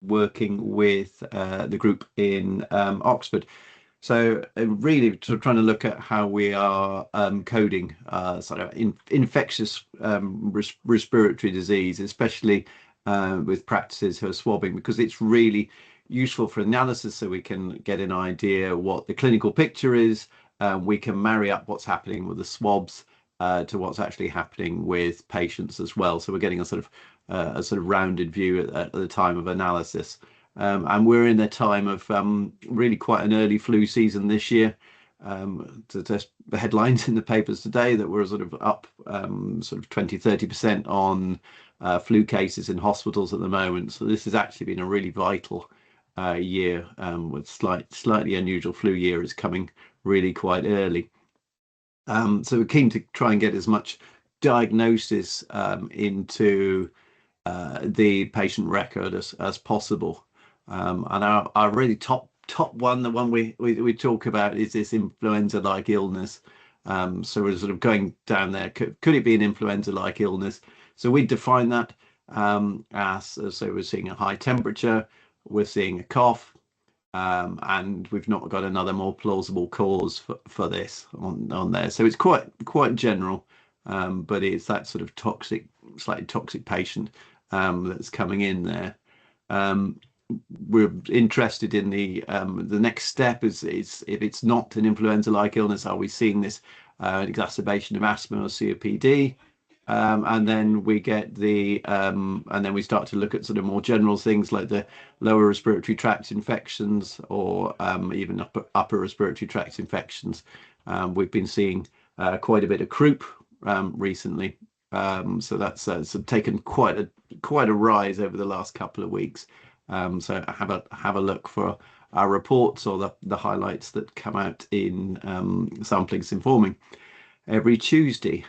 working with the group in Oxford. So really trying to look at how we are coding sort of infectious respiratory disease, especially with practices who are swabbing, because it's really useful for analysis so we can get an idea what the clinical picture is. We can marry up what's happening with the swabs to what's actually happening with patients as well. So we're getting a sort of rounded view at the time of analysis. And we're in a time of really quite an early flu season this year. The headlines in the papers today that we're sort of up sort of 20-30% on flu cases in hospitals at the moment. So this has actually been a really vital year, with slightly unusual flu year is coming really quite early. So we're keen to try and get as much diagnosis into the patient record as possible. And our really top one, the one we talk about, is this influenza-like illness. So we're sort of going down there. Could it be an influenza-like illness? So we define that as, so we're seeing a high temperature, we're seeing a cough, and we've not got another more plausible cause for this on there. So it's quite general, but it's that sort of slightly toxic patient that's coming in there. We're interested in the next step is if it's not an influenza-like illness, are we seeing this exacerbation of asthma or COPD? And then we get and then we start to look at sort of more general things like the lower respiratory tract infections, or even upper respiratory tract infections. We've been seeing quite a bit of croup recently, so that's sort of taken quite a rise over the last couple of weeks. So have a look for our reports or the highlights that come out in Sampling's Informing every Tuesday.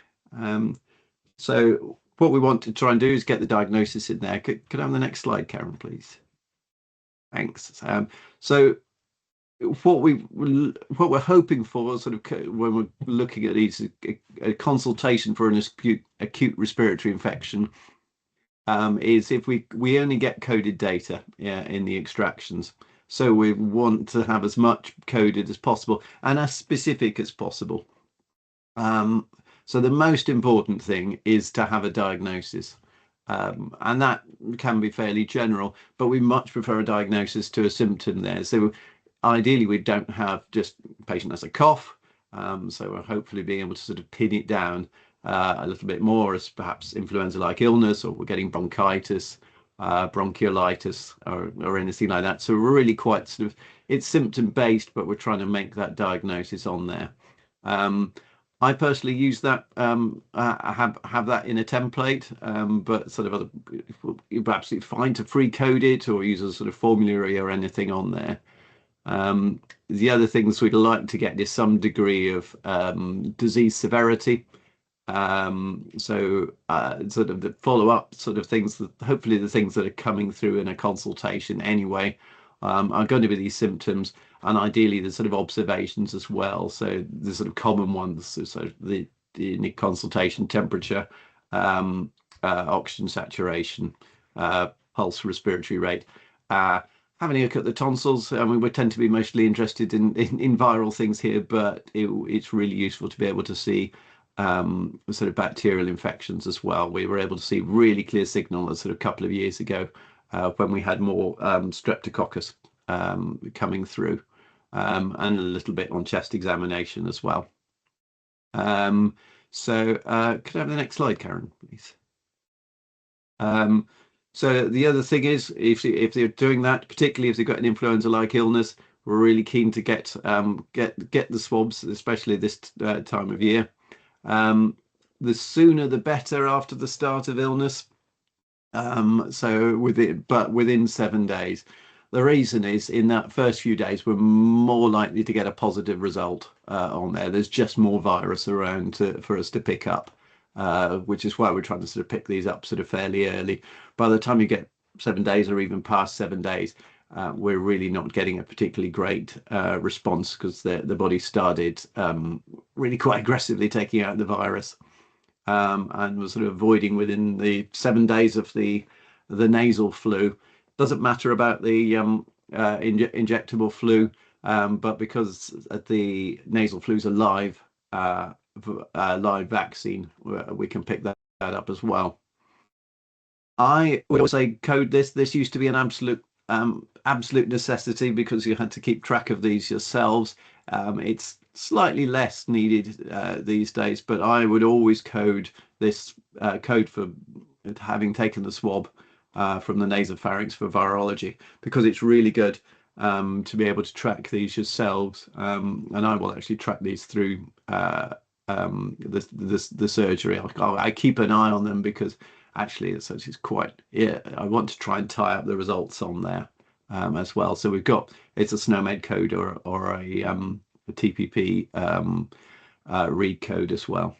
So what we want to try and do is get the diagnosis in there. Could I have the next slide, Karen, please? Thanks. So what we're hoping for, sort of when we're looking at these, a consultation for an acute respiratory infection, is if we only get coded data in the extractions. So we want to have as much coded as possible and as specific as possible. So the most important thing is to have a diagnosis, and that can be fairly general, but we much prefer a diagnosis to a symptom there. So ideally we don't have just patient has a cough, so we're hopefully being able to sort of pin it down a little bit more as perhaps influenza-like illness, or we're getting bronchitis, bronchiolitis, or anything like that. So we're really quite sort of, it's symptom based, but we're trying to make that diagnosis on there. I personally use that, I have that in a template, but sort of you're absolutely fine to free code it or use a sort of formulary or anything on there. The other things we'd like to get is some degree of disease severity. So sort of the follow-up sort of things that hopefully the things that are coming through in a consultation anyway are going to be these symptoms, and ideally the sort of observations as well. So the sort of common ones, so the consultation: temperature, oxygen saturation, pulse, respiratory rate. Having a look at the tonsils. I mean, we tend to be mostly interested in viral things here, but it's really useful to be able to see sort of bacterial infections as well. We were able to see really clear signal a sort of couple of years ago when we had more streptococcus coming through, and a little bit on chest examination as well. So could I have the next slide, Karen, please? So the other thing is, if they're doing that, particularly if they've got an influenza-like illness, we're really keen to get the swabs, especially this time of year. The sooner the better after the start of illness. So within 7 days. The reason is, in that first few days, we're more likely to get a positive result on there. There's just more virus around for us to pick up, which is why we're trying to sort of pick these up sort of fairly early. By the time you get 7 days or even past 7 days, we're really not getting a particularly great response, because the body started really quite aggressively taking out the virus, and was sort of avoiding within the 7 days of the nasal flu. Doesn't matter about the injectable flu, but because the nasal flu is a live vaccine, we can pick that up as well. I would say code this. This used to be an absolute necessity because you had to keep track of these yourselves. It's slightly less needed these days, but I would always code this code for having taken the swab from the nasopharynx for virology, because it's really good to be able to track these yourselves. And I will actually track these through the surgery. I keep an eye on them because actually it's quite, yeah, I want to try and tie up the results on there as well. So it's a SNOMED code or a TPP read code as well.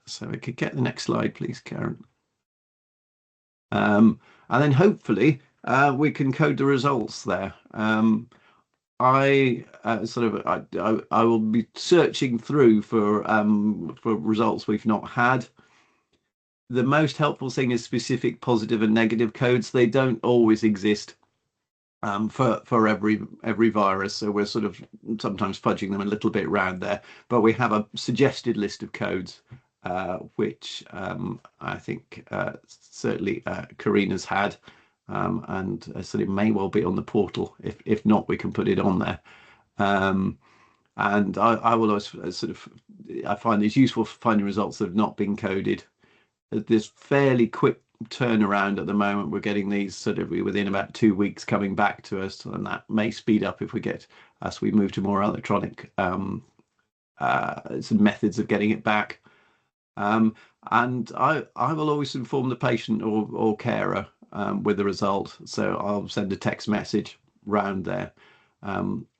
So we could get the next slide, please, Karen. And then hopefully we can code the results there. I will be searching through for results we've not had. The most helpful thing is specific positive and negative codes. They don't always exist for every virus, so we're sort of sometimes fudging them a little bit around there. But we have a suggested list of codes, which I think certainly Karina's had, and so it may well be on the portal. If not, we can put it on there. And I will always I find these useful for finding results that have not been coded. There's fairly quick turnaround at the moment. We're getting these sort of within about 2 weeks coming back to us, and that may speed up if we move to more electronic some methods of getting it back. And I will always inform the patient or carer with the result. So I'll send a text message round there,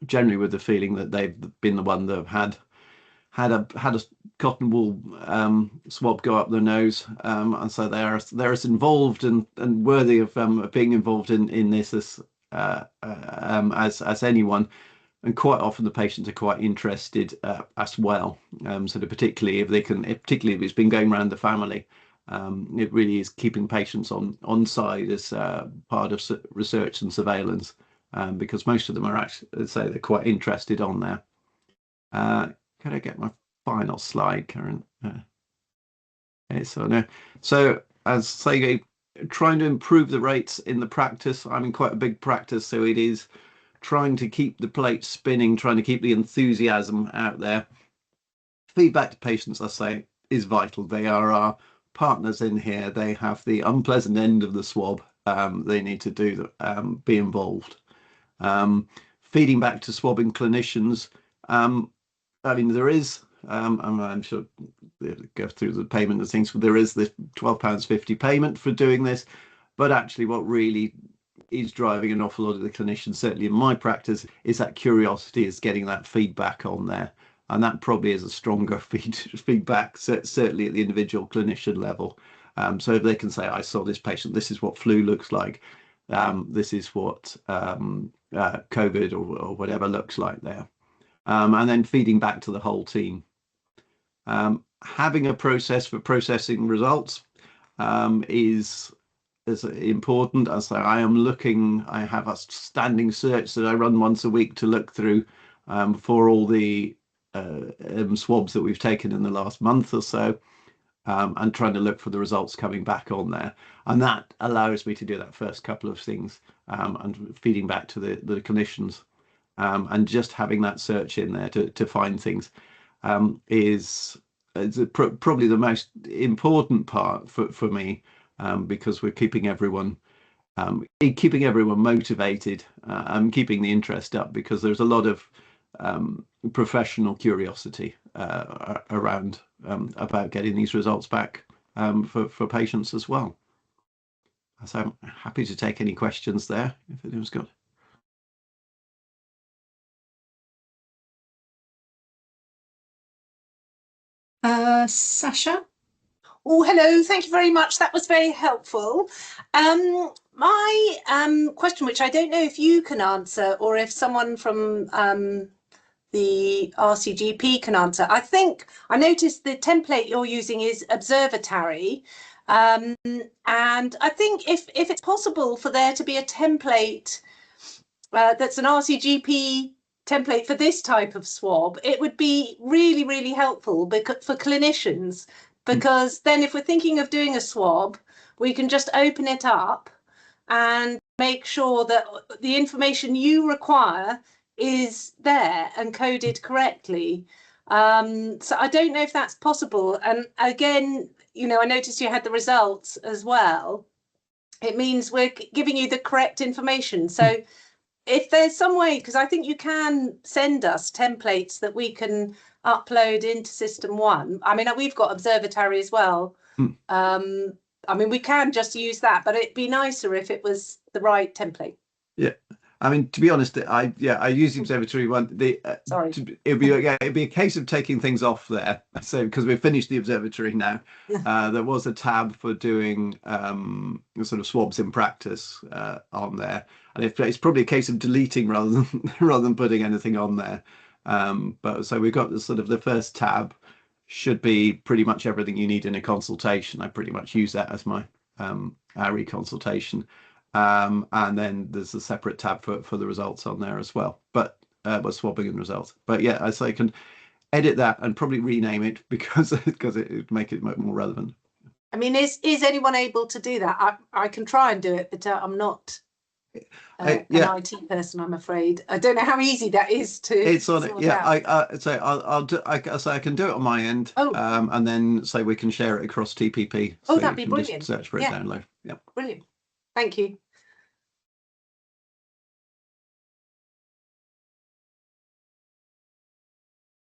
generally with the feeling that they've been the one that have had a cotton wool swab go up their nose, and so they're as involved and worthy of being involved in this as anyone. And quite often the patients are quite interested as well. Sort of particularly if it's been going around the family, it really is keeping patients on side as part of research and surveillance, because most of them are actually, say, they're quite interested on there. Can I get my final slide, Karen? Okay, so as say, trying to improve the rates in the practice. I'm in quite a big practice, so it is trying to keep the plate spinning, trying to keep the enthusiasm out there. Feedback to patients, I say, is vital. They are our partners in here. They have the unpleasant end of the swab. They need to be involved. Feeding back to swabbing clinicians. I mean, there is, I'm sure they'll go through the payment of things, but there is this £12.50 payment for doing this. But actually what really is driving an awful lot of the clinicians, certainly in my practice, is that curiosity, is getting that feedback on there. And that probably is a stronger feedback, certainly at the individual clinician level. So if they can say, I saw this patient, this is what flu looks like, this is what COVID or whatever looks like there. And then feeding back to the whole team. Having a process for processing results is important. As I have a standing search that I run once a week to look through for all the swabs that we've taken in the last month or so, and trying to look for the results coming back on there. And that allows me to do that first couple of things, and feeding back to the clinicians. And just having that search in there to find things is probably the most important part for me, because we're keeping everyone motivated, and keeping the interest up, because there's a lot of professional curiosity around about getting these results back for patients as well. So I'm happy to take any questions there if anyone's got. Sasha? Oh, hello. Thank you very much. That was very helpful. My question, which I don't know if you can answer or if someone from the RCGP can answer. I think I noticed the template you're using is observatory, And I think if it's possible for there to be a template that's an RCGP template for this type of swab, it would be really, really helpful for clinicians, because then if we're thinking of doing a swab, we can just open it up and make sure that the information you require is there and coded correctly. So I don't know if that's possible. And again, you know, I noticed you had the results as well. It means we're giving you the correct information. So if there's some way, because I think you can send us templates that we can upload into System 1. I mean, we've got Observatory as well. I mean, we can just use that, but it'd be nicer if it was the right template. Yeah. I mean, to be honest, I use the Observatory one. Sorry. It'd be a case of taking things off there. So because we've finished the Observatory now, there was a tab for doing sort of swabs in practice on there, and it's probably a case of deleting rather than putting anything on there. But so we've got the sort of the first tab should be pretty much everything you need in a consultation. I pretty much use that as my ARI consultation. And then there's a separate tab for the results on there as well, but swabbing and results. But yeah, so I can edit that and probably rename it because it would make it more relevant. I mean, is anyone able to do that? I can try and do it, but I'm not an IT person, I'm afraid. I don't know how easy that is to. It's on it. Yeah, I can do it on my end. And then say we can share it across TPP. So that'd be brilliant. Just search for it, download. Yeah. Brilliant. Thank you.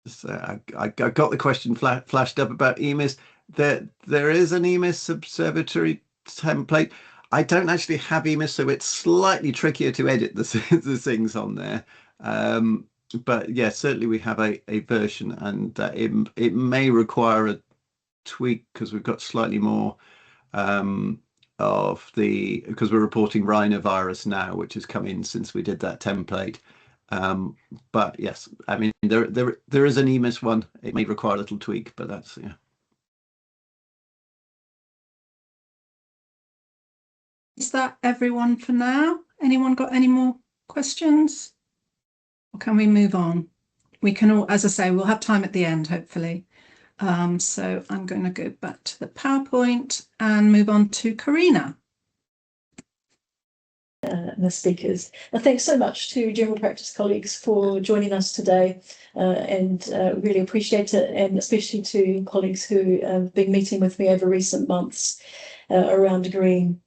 So I got the question flashed up about EMIS. There is an EMIS Observatory template. I don't actually have EMIS, so it's slightly trickier to edit the things on there. But yeah, certainly we have a version, and it may require a tweak because we've got slightly more because we're reporting rhinovirus now, which has come in since we did that template. But yes, I mean there is an EMIS one. It may require a little tweak, but that's Is that everyone for now? Anyone got any more questions? Or can we move on? We can all, as I say, we'll have time at the end, hopefully. So I'm going to go back to the PowerPoint and move on to Karina. The speakers. Thanks so much to general practice colleagues for joining us today, and really appreciate it, and especially to colleagues who have been meeting with me over recent months around agreeing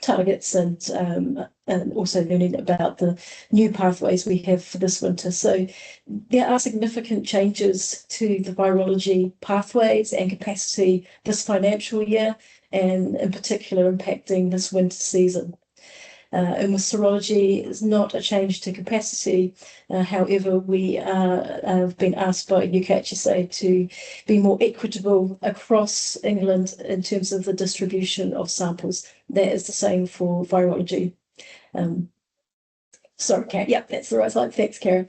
targets and also learning about the new pathways we have for this winter. So there are significant changes to the virology pathways and capacity this financial year, and in particular impacting this winter season. And with serology, it's not a change to capacity. However, we have been asked by UKHSA to be more equitable across England in terms of the distribution of samples. That is the same for virology. Sorry, Karen. Yep, that's the right slide. Thanks, Karen.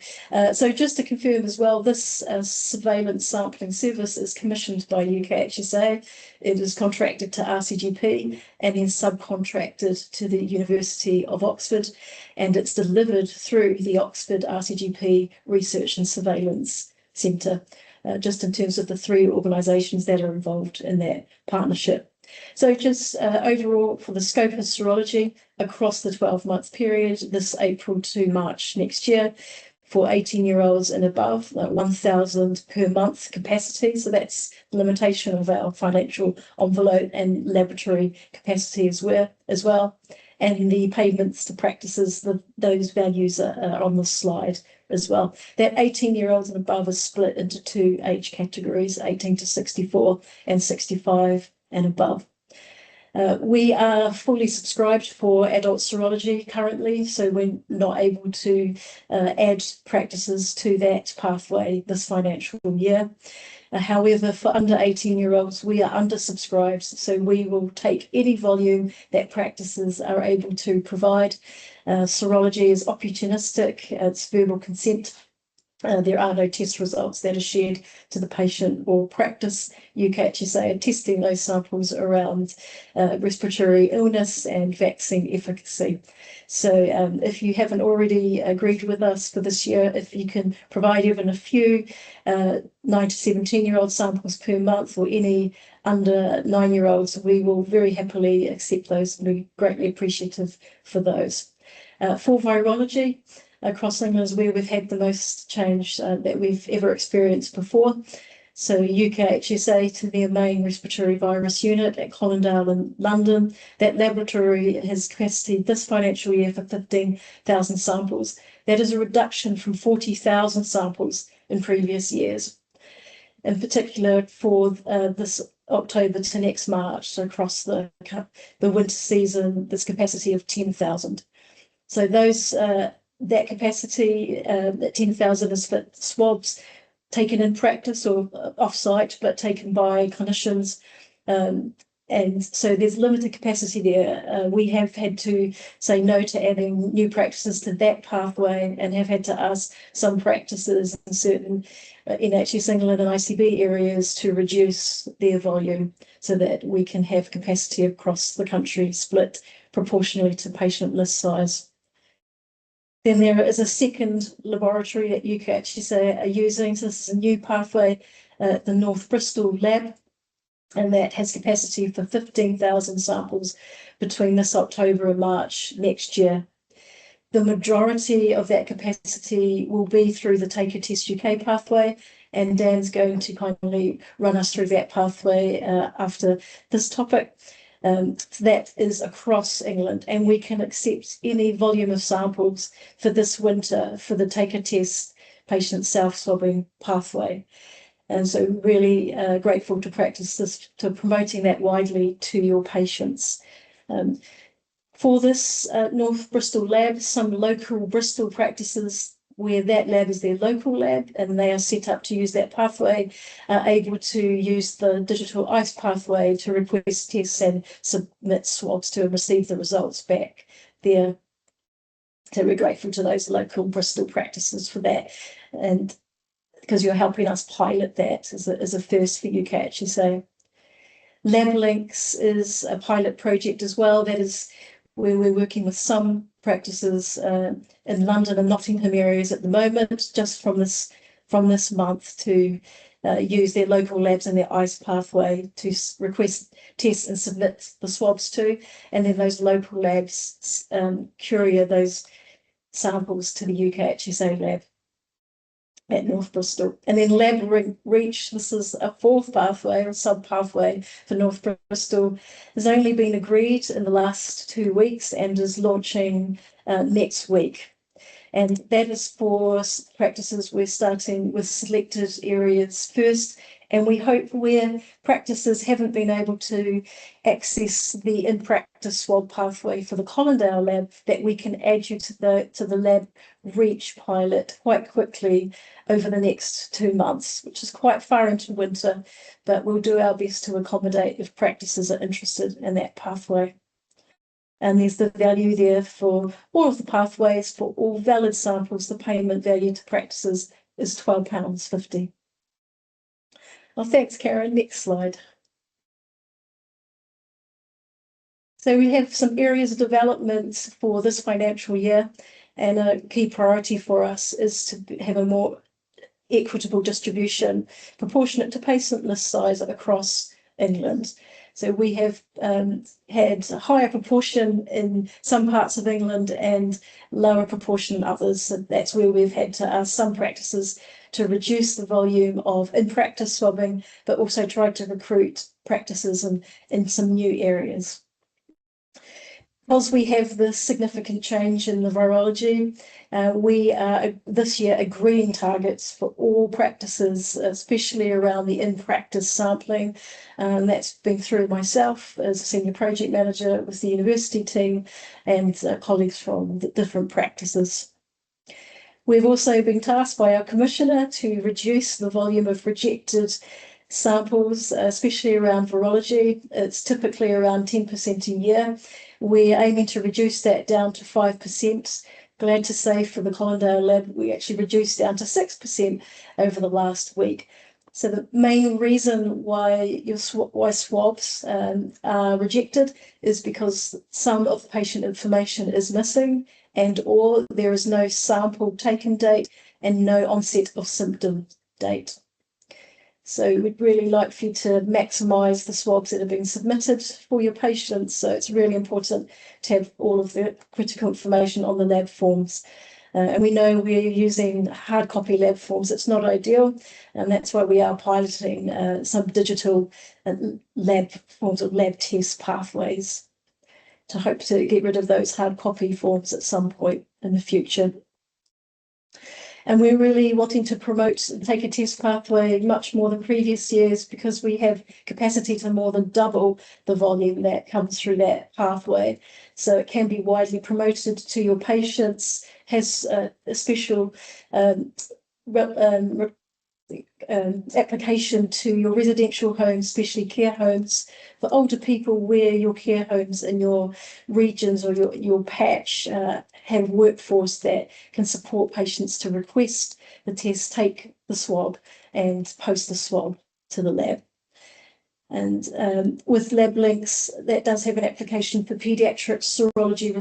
So just to confirm as well, this surveillance sampling service is commissioned by UKHSA. It is contracted to RCGP and then subcontracted to the University of Oxford, and it's delivered through the Oxford RCGP Research and Surveillance Centre, just in terms of the three organisations that are involved in that partnership. So just overall for the scope of serology across the 12-month period, this April to March next year, for 18-year-olds and above, 1,000 per month capacity. So that's the limitation of our financial envelope and laboratory capacity as well. And the payments to practices, those values are on the slide as well. That 18-year-olds and above is split into two age categories, 18 to 64 and 65 and above. We are fully subscribed for adult serology currently, so we're not able to add practices to that pathway this financial year. However, for under 18-year-olds, we are undersubscribed, so we will take any volume that practices are able to provide. Serology is opportunistic, it's verbal consent there are no test results that are shared to the patient or practice. UKHSA are testing those samples around respiratory illness and vaccine efficacy. So if you haven't already agreed with us for this year, if you can provide even a few 9 to 17-year-old samples per month or any under 9-year-olds, we will very happily accept those and be greatly appreciative for those. For virology, across England is where we've had the most change that we've ever experienced before. So UKHSA to their main respiratory virus unit at Colindale in London. That laboratory has capacity this financial year for 15,000 samples. That is a reduction from 40,000 samples in previous years. In particular for this October to next March, so across the winter season, there's capacity of 10,000. So those that capacity, that 10,000 is for swabs taken in practice or off-site, but taken by clinicians. And so there's limited capacity there. We have had to say no to adding new practices to that pathway and have had to ask some practices in certain NHS England and ICB areas to reduce their volume so that we can have capacity across the country split proportionally to patient list size. Then there is a second laboratory that UKHSA are using. So this is a new pathway, the North Bristol lab, and that has capacity for 15,000 samples between this October and March next year. The majority of that capacity will be through the Take a Test UK pathway, and Dan's going to kindly run us through that pathway after this topic. That is across England, and we can accept any volume of samples for this winter for the Take a Test patient self-swabbing pathway. And so really grateful to practice this, to promoting that widely to your patients. For this North Bristol lab, some local Bristol practices where that lab is their local lab and they are set up to use that pathway, are able to use the digital ICE pathway to request tests and submit swabs to and receive the results back there. So we're grateful to those local Bristol practices for that, and because you're helping us pilot that as a first for UKHSA. LabLinks is a pilot project as well. That is where we're working with some practices in London and Nottingham areas at the moment, just from this month to use their local labs and their ICE pathway to request tests and submit the swabs to, and then those local labs courier those samples to the UKHSA lab at North Bristol. And then Lab Reach, this is a fourth pathway or sub-pathway for North Bristol, has only been agreed in the last 2 weeks and is launching next week. And that is for practices. We're starting with selected areas first, and we hope where practices haven't been able to access the in-practice swab pathway for the Colindale lab, that we can add you to the Lab Reach pilot quite quickly over the next 2 months, which is quite far into winter, but we'll do our best to accommodate if practices are interested in that pathway. And there's the value there for all of the pathways, for all valid samples. The payment value to practices is £12.50. Well, thanks, Karen. Next slide. So we have some areas of development for this financial year, and a key priority for us is to have a more equitable distribution proportionate to patient list size across England. So we have had a higher proportion in some parts of England and lower proportion in others. So that's where we've had to ask some practices to reduce the volume of in-practice swabbing, but also try to recruit practices in some new areas. Because we have this significant change in the virology, we are this year agreeing targets for all practices, especially around the in-practice sampling. That's been through myself as a senior project manager with the university team and colleagues from the different practices. We've also been tasked by our commissioner to reduce the volume of rejected samples, especially around virology. It's typically around 10% a year. We're aiming to reduce that down to 5% glad to say for the Colindale lab, we actually reduced down to 6% over the last week. So the main reason why swabs are rejected is because some of the patient information is missing, and or there is no sample taken date and no onset of symptom date. So we'd really like for you to maximise the swabs that have been submitted for your patients. So it's really important to have all of the critical information on the lab forms. And we know we're using hard copy lab forms. It's not ideal, and that's why we are piloting some digital lab forms or lab test pathways to hope to get rid of those hard copy forms at some point in the future. And we're really wanting to promote the Take a Test pathway much more than previous years, because we have capacity to more than double the volume that comes through that pathway. So it can be widely promoted to your patients, has a special application to your residential homes, especially care homes for older people, where your care homes in your regions or your patch have workforce that can support patients to request the test, take the swab and post the swab to the lab. And with Lab Links, that does have an application for paediatric serology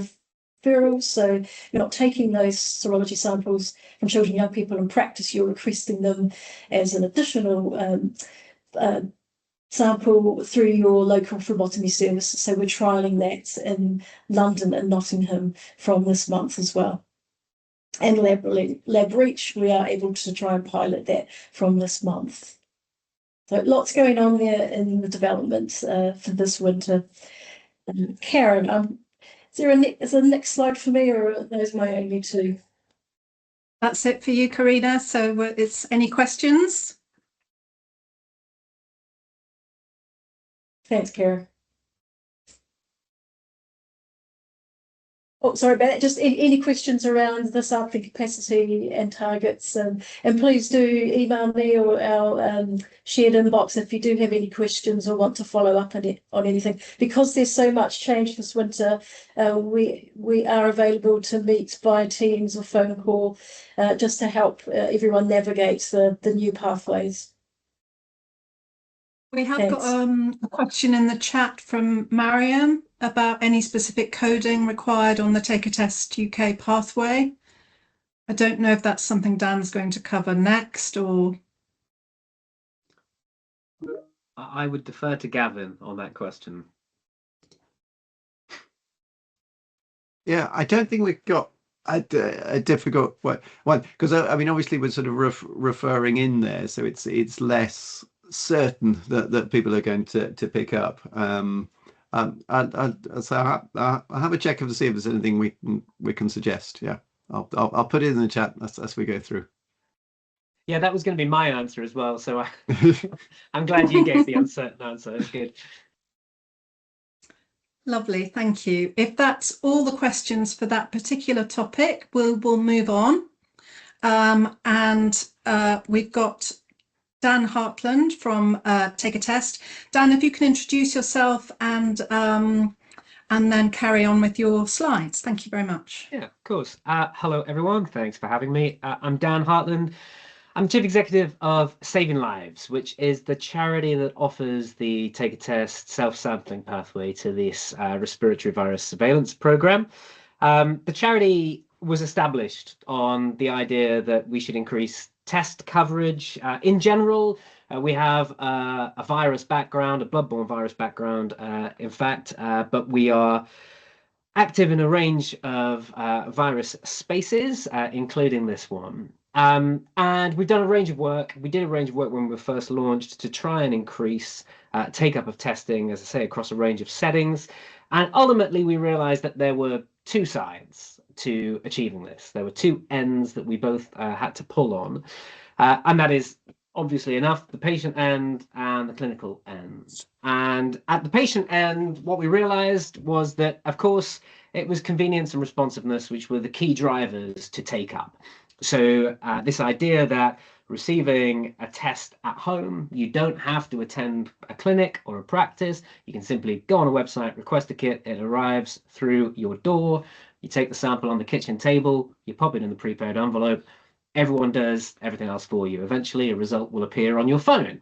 referrals. So you're not taking those serology samples from children, young people in practice, you're requesting them as an additional sample through your local phlebotomy service. So we're trialling that in London and Nottingham from this month as well. And Lab Reach, we are able to try and pilot that from this month. So lots going on there in the development for this winter. Karen, is the next slide for me, or are those my only two? That's it for you, Karina. So it's any questions? Thanks, Karen. Oh, sorry about that. Just any questions around the sampling capacity and targets, and please do email me or our shared inbox if you do have any questions or want to follow up on anything. Because there's so much change this winter, we are available to meet via Teams or phone call, just to help everyone navigate the new pathways. We have got a question in the chat from Mariam about any specific coding required on the Take a Test UK pathway. I don't know if that's something Dan's going to cover next, or... I would defer to Gavin on that question. Yeah, I don't think we've got a difficult one, because I mean, obviously we're sort of referring in there, so it's less certain that people are going to pick up. So I'll have a check to see if there's anything we can suggest. Yeah, I'll put it in the chat as we go through. Yeah, that was going to be my answer as well. So I'm glad you gave the uncertain answer. It's good. Lovely, thank you. If that's all the questions for that particular topic, we'll move on. We've got Dan Hartland from Take a Test. Dan, if you can introduce yourself and then carry on with your slides. Thank you very much. Yeah, of course. Hello, everyone. Thanks for having me. I'm Dan Hartland. I'm Chief Executive of Saving Lives, which is the charity that offers the Take a Test self-sampling pathway to this respiratory virus surveillance program. The charity was established on the idea that we should increase test coverage. In general, we have a virus background, a bloodborne virus background, in fact, but we are active in a range of virus spaces, including this one. And we've done a range of work. We did a range of work when we were first launched to try and increase take-up of testing, as I say, across a range of settings. And ultimately, we realized that there were two sides to achieving this. There were two ends that we both had to pull on. And that is obviously enough, the patient end and the clinical end. And at the patient end, what we realized was that, of course, it was convenience and responsiveness, which were the key drivers to take up. So this idea that receiving a test at home, you don't have to attend a clinic or a practice. You can simply go on a website, request a kit, it arrives through your door. You take the sample on the kitchen table, you pop it in the prepaid envelope, everyone does everything else for you. Eventually, a result will appear on your phone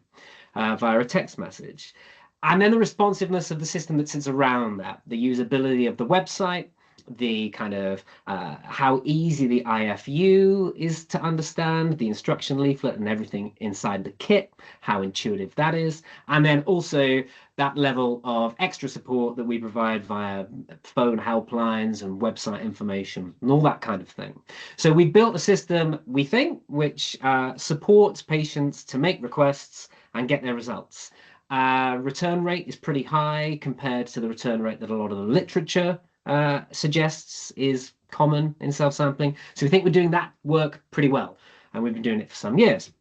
via a text message. And then the responsiveness of the system that sits around that, the usability of the website, the kind of how easy the IFU is to understand, the instruction leaflet and everything inside the kit, how intuitive that is, and then also that level of extra support that we provide via phone helplines and website information and all that kind of thing. So we built a system, we think, which supports patients to make requests and get their results. Return rate is pretty high compared to the return rate that a lot of the literature suggests is common in self-sampling. So we think we're doing that work pretty well, and we've been doing it for some years.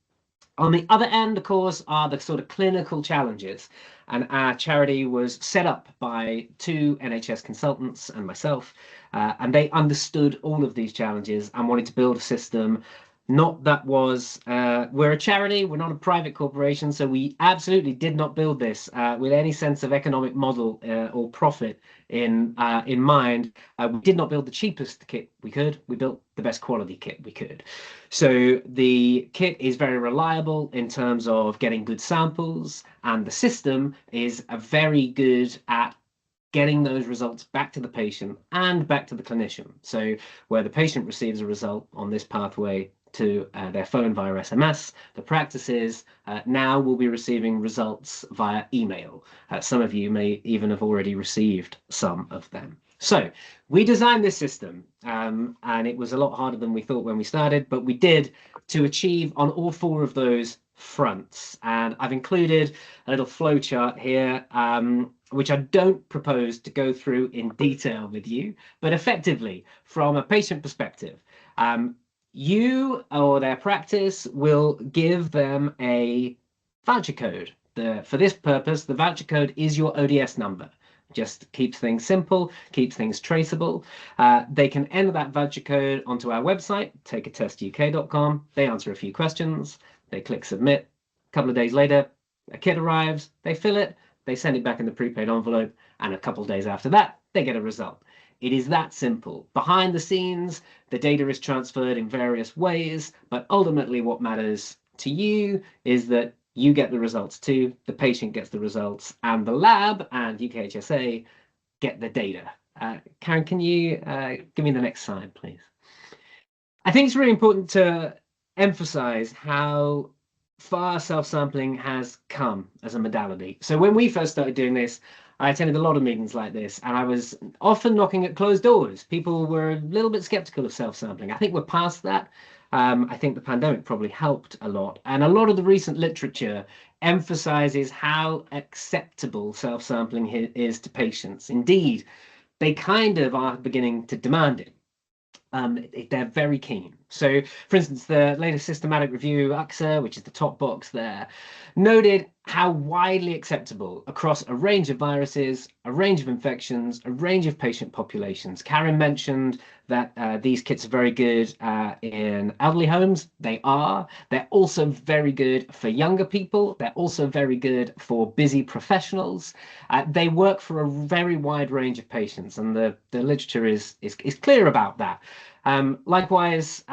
On the other end, of course, are the sort of clinical challenges. And our charity was set up by 2 NHS consultants and myself, and they understood all of these challenges and wanted to build a system. Not that was, we're a charity, we're not a private corporation, so we absolutely did not build this with any sense of economic model or profit in mind. We did not build the cheapest kit we could, we built the best quality kit we could. So the kit is very reliable in terms of getting good samples, and the system is very good at getting those results back to the patient and back to the clinician. So where the patient receives a result on this pathway to their phone via SMS, the practice is now we'll be receiving results via email. Some of you may even have already received some of them. So we designed this system, and it was a lot harder than we thought when we started, but we did to achieve on all 4 of those fronts. And I've included a little flow chart here, which I don't propose to go through in detail with you, but effectively, from a patient perspective, you or their practice will give them a voucher code. For this purpose, the voucher code is your ODS number. Just keeps things simple, keeps things traceable. They can enter that voucher code onto our website, takeatestuk.com. They answer a few questions, they click submit. A couple of days later, a kit arrives, they fill it, they send it back in the prepaid envelope, and a couple of days after that, they get a result. It is that simple. Behind the scenes, the data is transferred in various ways, but ultimately what matters to you is that you get the results too, the patient gets the results, and the lab and UKHSA get the data. Karen, can you give me the next slide, please? I think it's really important to emphasize how far self-sampling has come as a modality. So when we first started doing this, I attended a lot of meetings like this, and I was often knocking at closed doors. People were a little bit skeptical of self-sampling. I think we're past that. I think the pandemic probably helped a lot. And a lot of the recent literature emphasizes how acceptable self-sampling is to patients. Indeed, they kind of are beginning to demand it. They're very keen. So, for instance, the latest systematic review, AXA, which is the top box there, noted how widely acceptable across a range of viruses, a range of infections, a range of patient populations. Karen mentioned that these kits are very good in elderly homes. They are. They're also very good for younger people. They're also very good for busy professionals. They work for a very wide range of patients, and the literature is clear about that. Likewise,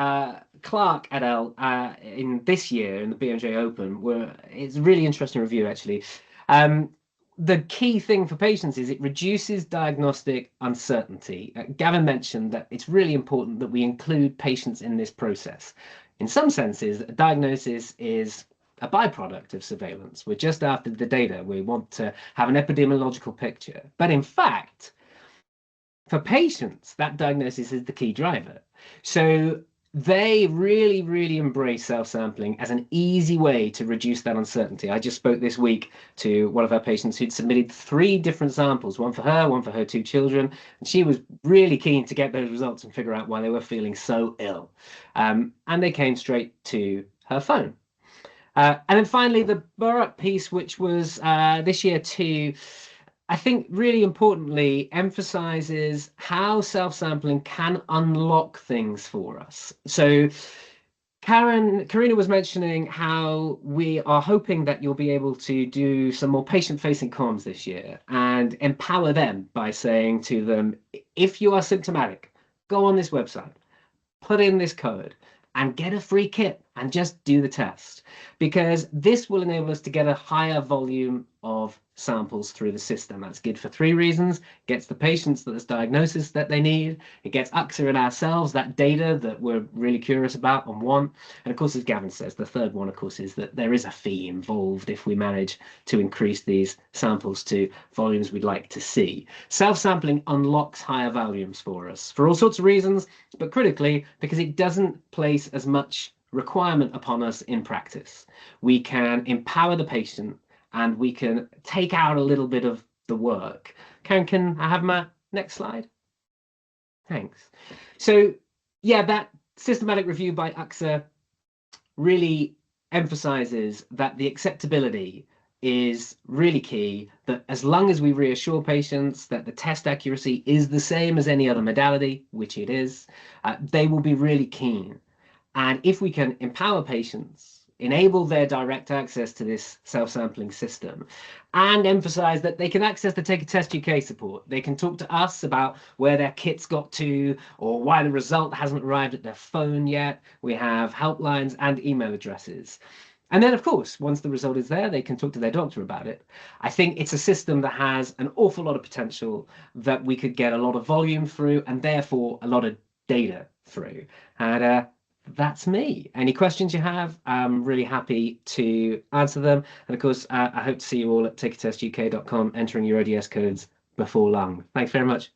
Clark et al. In this year in the BMJ Open it's a really interesting review actually. The key thing for patients is it reduces diagnostic uncertainty. Gavin mentioned that it's really important that we include patients in this process. In some senses, a diagnosis is a byproduct of surveillance. We're just after the data. We want to have an epidemiological picture. But in fact, for patients, that diagnosis is the key driver. So they really, really embrace self-sampling as an easy way to reduce that uncertainty. I just spoke this week to one of our patients who'd submitted 3 different samples, one for her 2 children, and she was really keen to get those results and figure out why they were feeling so ill. And they came straight to her phone. And then finally, the Burrup piece, which was this year too, I think really importantly emphasizes how self-sampling can unlock things for us. So Karina was mentioning how we are hoping that you'll be able to do some more patient-facing comms this year and empower them by saying to them, if you are symptomatic, go on this website, put in this code, and get a free kit and just do the test, because this will enable us to get a higher volume of samples through the system. That's good for 3 reasons. It gets the patients the diagnosis that they need. It gets AXA and ourselves that data that we're really curious about and want. And of course, as Gavin says, the third one, of course, is that there is a fee involved if we manage to increase these samples to volumes we'd like to see. Self-sampling unlocks higher volumes for us for all sorts of reasons, but critically because it doesn't place as much requirement upon us in practice. We can empower the patient and we can take out a little bit of the work. Karen, can I have my next slide? Thanks. So yeah, that systematic review by AXA really emphasizes that the acceptability is really key, that as long as we reassure patients that the test accuracy is the same as any other modality, which it is, they will be really keen. And if we can empower patients, enable their direct access to this self-sampling system, and emphasize that they can access the Take a Test UK support. They can talk to us about where their kit's got to or why the result hasn't arrived at their phone yet. We have helplines and email addresses. And then, of course, once the result is there, they can talk to their doctor about it. I think it's a system that has an awful lot of potential, that we could get a lot of volume through and therefore a lot of data through. And that's me. Any questions you have, I'm really happy to answer them. And of course, I hope to see you all at takeatestuk.com entering your ODS codes before long. Thanks very much.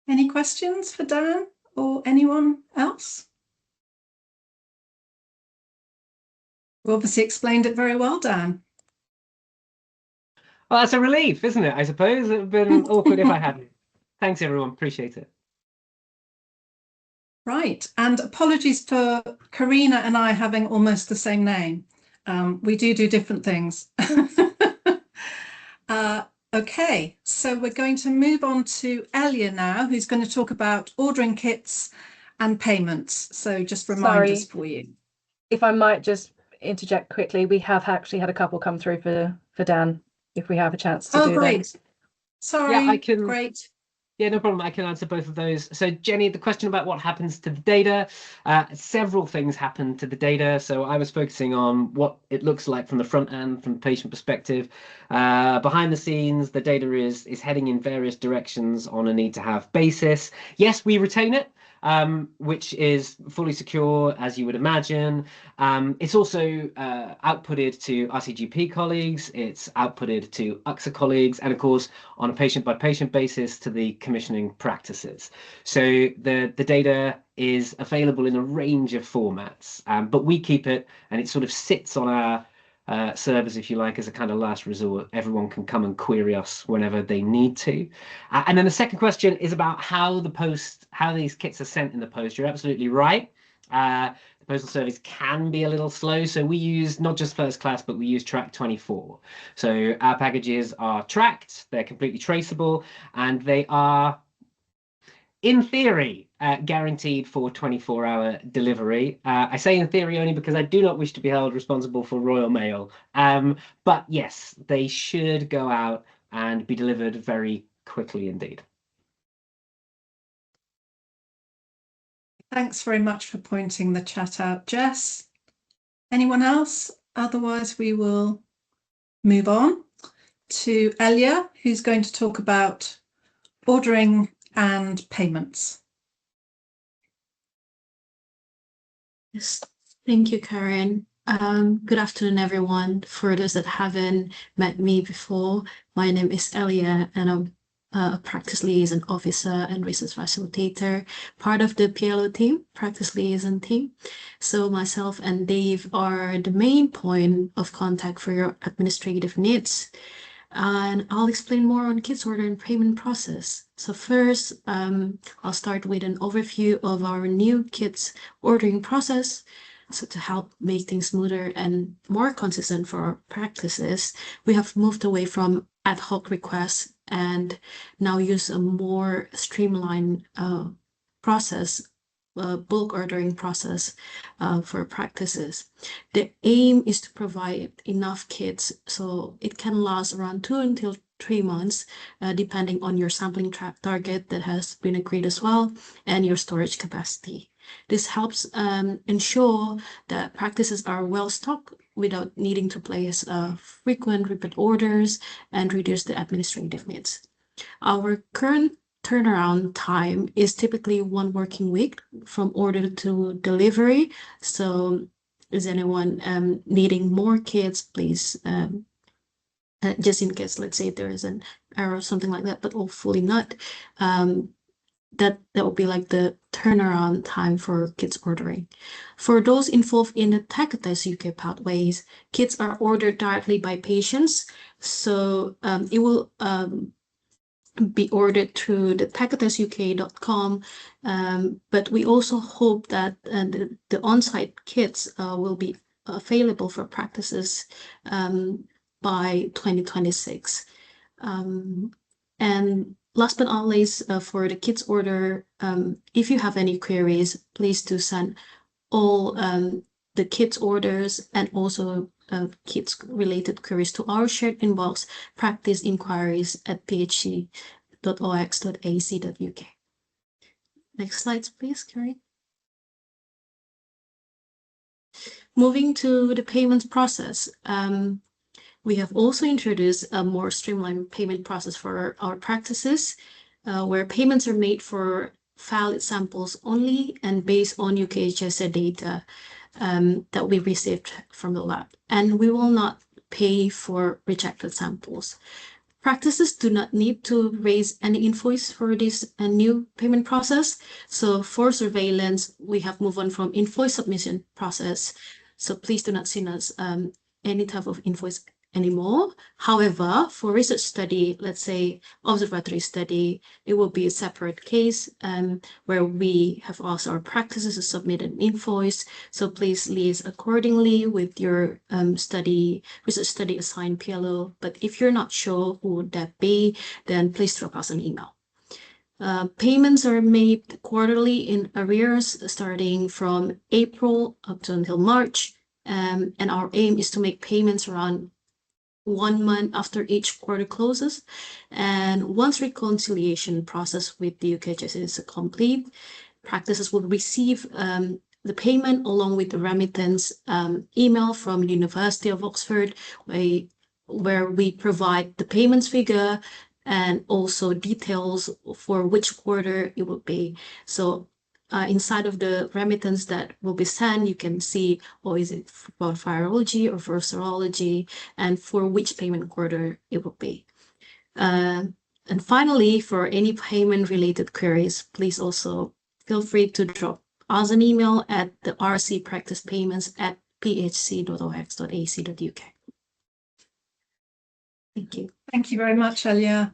Any questions for Dan or anyone else? You obviously explained it very well, Dan. Well, that's a relief, isn't it? I suppose it would have been awkward if I hadn't. Thanks, everyone. Appreciate it. Right, and apologies for Karina and I having almost the same name. We do different things. Okay, so we're going to move on to Elia now, who's going to talk about ordering kits and payments. So just reminders for you. If I might just interject quickly, we have actually had a couple come through for Dan, if we have a chance to do great. that. Sorry, yeah, I can. Great. Yeah, no problem. I can answer both of those. So Jenny, the question about what happens to the data, several things happen to the data. So I was focusing on what it looks like from the front end, from the patient perspective. Behind the scenes, the data is heading in various directions on a need to have basis. Yes, we retain it, which is fully secure, as you would imagine. It's also outputted to RCGP colleagues, it's outputted to AXA colleagues, and of course, on a patient-by-patient basis to the commissioning practices. So the data is available in a range of formats, but we keep it, and it sort of sits on our servers, if you like, as a kind of last resort. Everyone can come and query us whenever they need to. And then the second question is about how these kits are sent in the post. You're absolutely right. The postal service can be a little slow, so we use not just first class, but we use track 24. So our packages are tracked, they're completely traceable, and they are, in theory, guaranteed for 24-hour delivery. I say in theory only because I do not wish to be held responsible for Royal Mail. But yes, they should go out and be delivered very quickly indeed. Thanks very much for pointing the chat out, Jess. Anyone else? Otherwise, we will move on to Elia, who's going to talk about ordering and payments. Yes, thank you, Karen. Good afternoon, everyone. For those that haven't met me before, my name is Elia, and I'm a practice liaison officer and research facilitator, part of the PLO team, practice liaison team. So myself and Dave are the main point of contact for your administrative needs. And I'll explain more on kits order and payment process. So first, I'll start with an overview of our new kits ordering process. So to help make things smoother and more consistent for our practices, we have moved away from ad hoc requests and now use a more streamlined process bulk ordering process for practices. The aim is to provide enough kits so it can last around 2 until 3 months, depending on your sampling target that has been agreed as well, and your storage capacity. This helps ensure that practices are well stocked without needing to place frequent repeat orders and reduce the administrative needs. Our current turnaround time is typically 1 working week from order to delivery. So is anyone needing more kits, please, just in case, let's say there is an error or something like that, but hopefully not. That will be like the turnaround time for kits ordering. For those involved in the Tech-Attest UK pathways, kits are ordered directly by patients. So it will be ordered through the techattestuk.com, but we also hope that the on-site kits will be available for practices by 2026. And last but not least, for the kits order, if you have any queries, please do send all the kits orders and also kits related queries to our shared inbox, practiceinquiries@phc.ox.ac.uk. Next slides, please, Carrie. Moving to the payments process. We have also introduced a more streamlined payment process for our practices, where payments are made for valid samples only and based on UKHSA data that we received from the lab. And we will not pay for rejected samples. Practices do not need to raise any invoice for this new payment process. So for surveillance, we have moved on from invoice submission process. So please do not send us any type of invoice anymore. However, for research study, let's say observatory study, it will be a separate case where we have asked our practices to submit an invoice. So please liaise accordingly with your research study assigned PLO. But if you're not sure who would that be, then please drop us an email. Payments are made quarterly in arrears starting from April up to until March. And our aim is to make payments around 1 month after each quarter closes. And once reconciliation process with the UKHS is complete, practices will receive the payment along with the remittance email from the University of Oxford, where we provide the payments figure and also details for which quarter it will be. So inside of the remittance that will be sent, you can see, is it for virology or for serology, and for which payment quarter it will be. And finally, for any payment-related queries, please also feel free to drop us an email at the RSC practice payments at phc.ox.ac.uk. Thank you. Thank you very much, Elia.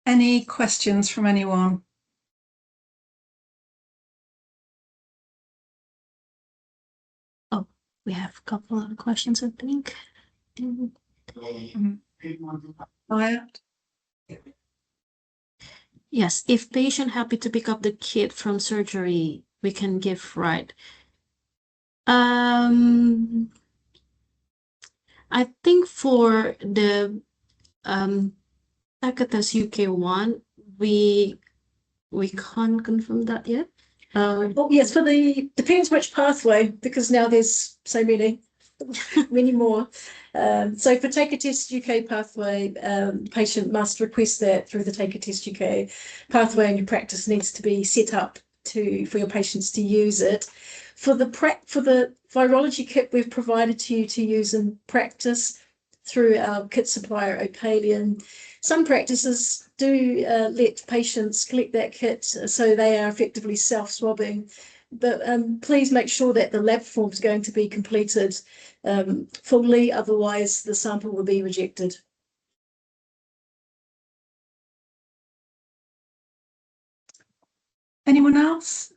Any questions from anyone? We have a couple of questions, I think. Yes, if patient happy to pick up the kit from surgery, we can give, right? I think for the Tech-Attest UK one, we can't confirm that yet. Yes, for the depends which pathway, because now there's so many more. So for Take-Attest UK pathway, the patient must request that through the Take-Attest UK pathway, and your practice needs to be set up for your patients to use it. For the virology kit we've provided to you to use in practice through our kit supplier Opalian, some practices do let patients collect that kit, so they are effectively self-swabbing. But please make sure that the lab form is going to be completed fully, otherwise the sample will be rejected. Anyone else?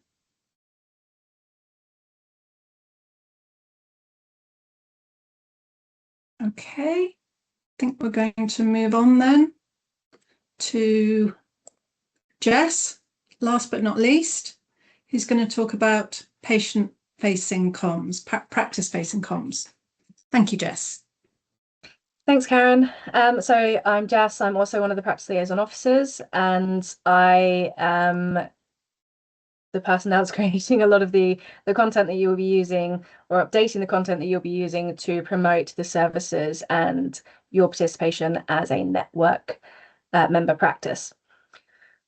Okay, I think we're going to move on then to Jess, last but not least. who's going to talk about patient-facing comms, practice-facing comms. Thank you, Jess. Thanks, Karen. So I'm Jess. I'm also one of the practice liaison officers, and I am the person that's creating a lot of the content that you will be using, or updating the content that you'll be using to promote the services and your participation as a network member practice.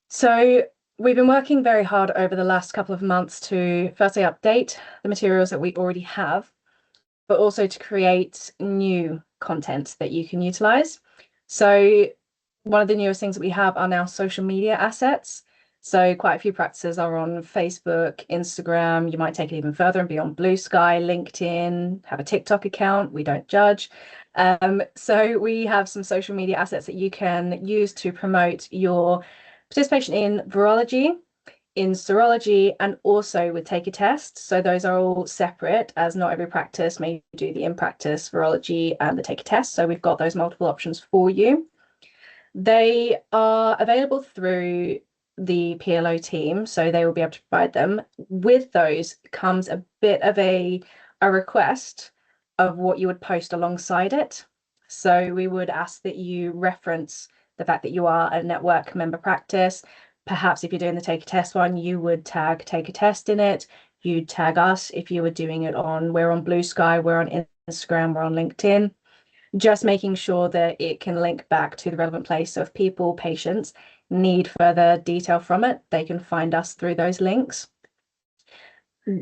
So we've been working very hard over the last couple of months to firstly update the materials that we already have, but also to create new content that you can utilize. So one of the newest things that we have are now social media assets. So quite a few practices are on Facebook, Instagram. You might take it even further and be on Blue Sky, LinkedIn, have a TikTok account. We don't judge. So we have some social media assets that you can use to promote your participation in virology, in serology, and also with take a test. So those are all separate, as not every practice may do the in-practice virology and the take a test. So we've got those multiple options for you. They are available through the PLO team, so they will be able to provide them. With those comes a bit of a request of what you would post alongside it. So we would ask that you reference the fact that you are a network member practice. Perhaps if you're doing the take a test one, you would tag take a test in it. You'd tag us if you were doing it we're on Blue Sky, we're on Instagram, we're on LinkedIn. Just making sure that it can link back to the relevant place. So if patients need further detail from it, they can find us through those links.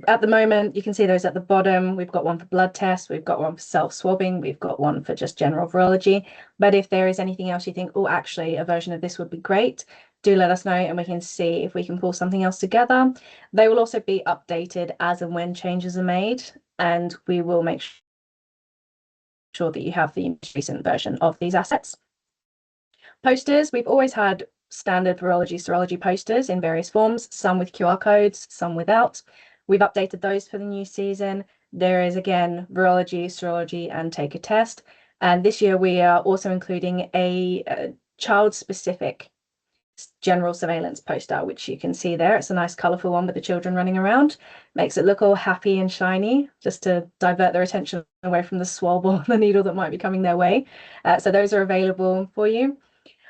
At the moment, you can see those at the bottom. We've got one for blood tests, we've got one for self-swabbing, we've got one for just general virology. But if there is anything else you think, oh, actually, a version of this would be great, do let us know and we can see if we can pull something else together. They will also be updated as and when changes are made, and we will make sure that you have the most recent version of these assets. Posters, we've always had standard virology, serology posters in various forms, some with QR codes, some without. We've updated those for the new season. There is, again, virology, serology, and take a test. And this year we are also including a child-specific general surveillance poster, which you can see there. It's a nice colourful one with the children running around. Makes it look all happy and shiny, just to divert their attention away from the swab or the needle that might be coming their way. So those are available for you.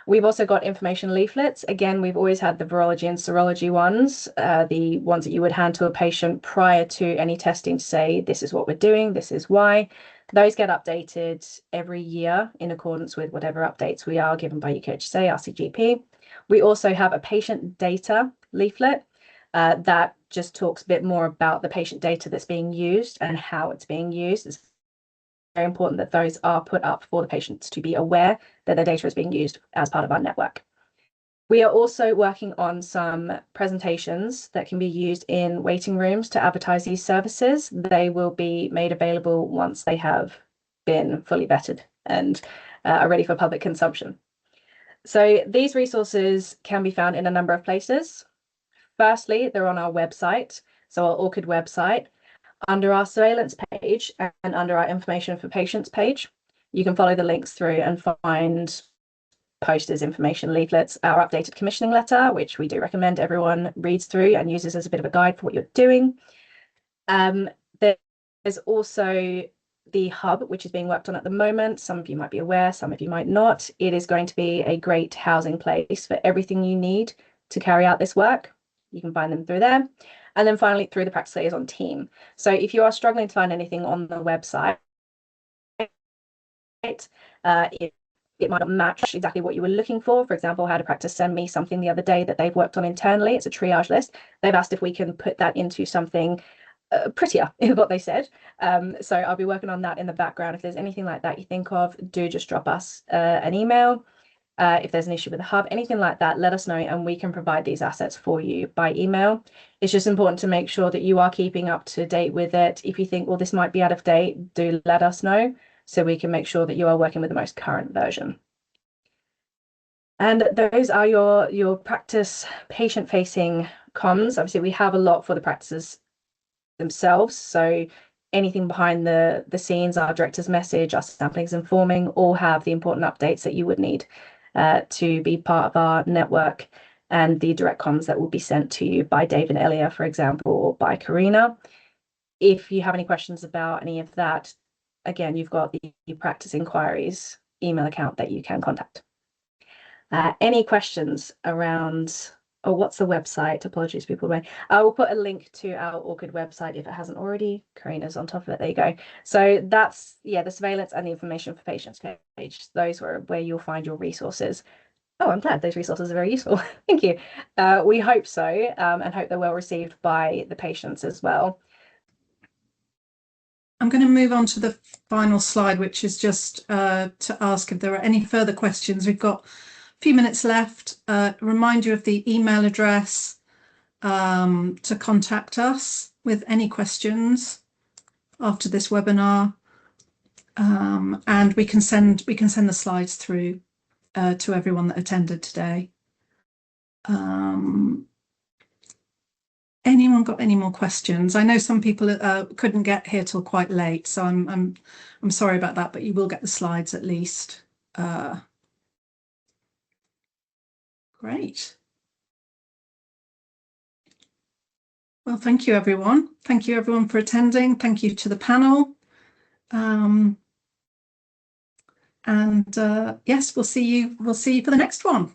We've also got information leaflets. Again, we've always had the virology and serology ones, the ones that you would hand to a patient prior to any testing to say, this is what we're doing, this is why. Those get updated every year in accordance with whatever updates we are given by UKHSA, RCGP. We also have a patient data leaflet that just talks a bit more about the patient data that's being used and how it's being used. It's very important that those are put up for the patients to be aware that their data is being used as part of our network. We are also working on some presentations that can be used in waiting rooms to advertise these services. They will be made available once they have been fully vetted and are ready for public consumption. So these resources can be found in a number of places. Firstly, they're on our website, so our ORCID website. Under our surveillance page and under our information for patients page, you can follow the links through and find posters, information leaflets, our updated commissioning letter, which we do recommend everyone reads through and uses as a bit of a guide for what you're doing. There's also the hub, which is being worked on at the moment. Some of you might be aware, some of you might not. It is going to be a great housing place for everything you need to carry out this work. You can find them through there. And then finally, through the practice liaison team. So if you are struggling to find anything on the website, it might not match exactly what you were looking for. For example, I had a practice send me something the other day that they've worked on internally. It's a triage list. They've asked if we can put that into something prettier, is what they said. So I'll be working on that in the background. If there's anything like that you think of, do just drop us an email. If there's an issue with the hub, anything like that, let us know and we can provide these assets for you by email. It's just important to make sure that you are keeping up to date with it. If you think, well, this might be out of date, do let us know so we can make sure that you are working with the most current version. And those are your practice patient-facing comms. Obviously, we have a lot for the practices themselves. So anything behind the scenes, our director's message, our samplings informing, all have the important updates that you would need to be part of our network and the direct comms that will be sent to you by Dave and Elia, for example, or by Karina. If you have any questions about any of that, again, you've got the Practice Inquiries email account that you can contact. Any questions around, oh, what's the website? Apologies, people. I will put a link to our ORCID website if it hasn't already. Karina's on top of it. There you go. So that's, yeah, the surveillance and the information for patients page. Those are where you'll find your resources. Oh, I'm glad those resources are very useful. Thank you. We hope so, and hope they're well received by the patients as well. I'm going to move on to the final slide, which is just to ask if there are any further questions. We've got a few minutes left. Remind you of the email address to contact us with any questions after this webinar, and we can send the slides through to everyone that attended today. Anyone got any more questions? I know some people couldn't get here till quite late, so I'm sorry about that, but you will get the slides at least. Great. Well, thank you, everyone. Thank you, everyone, for attending. Thank you to the panel. Yes, we'll see you for the next one.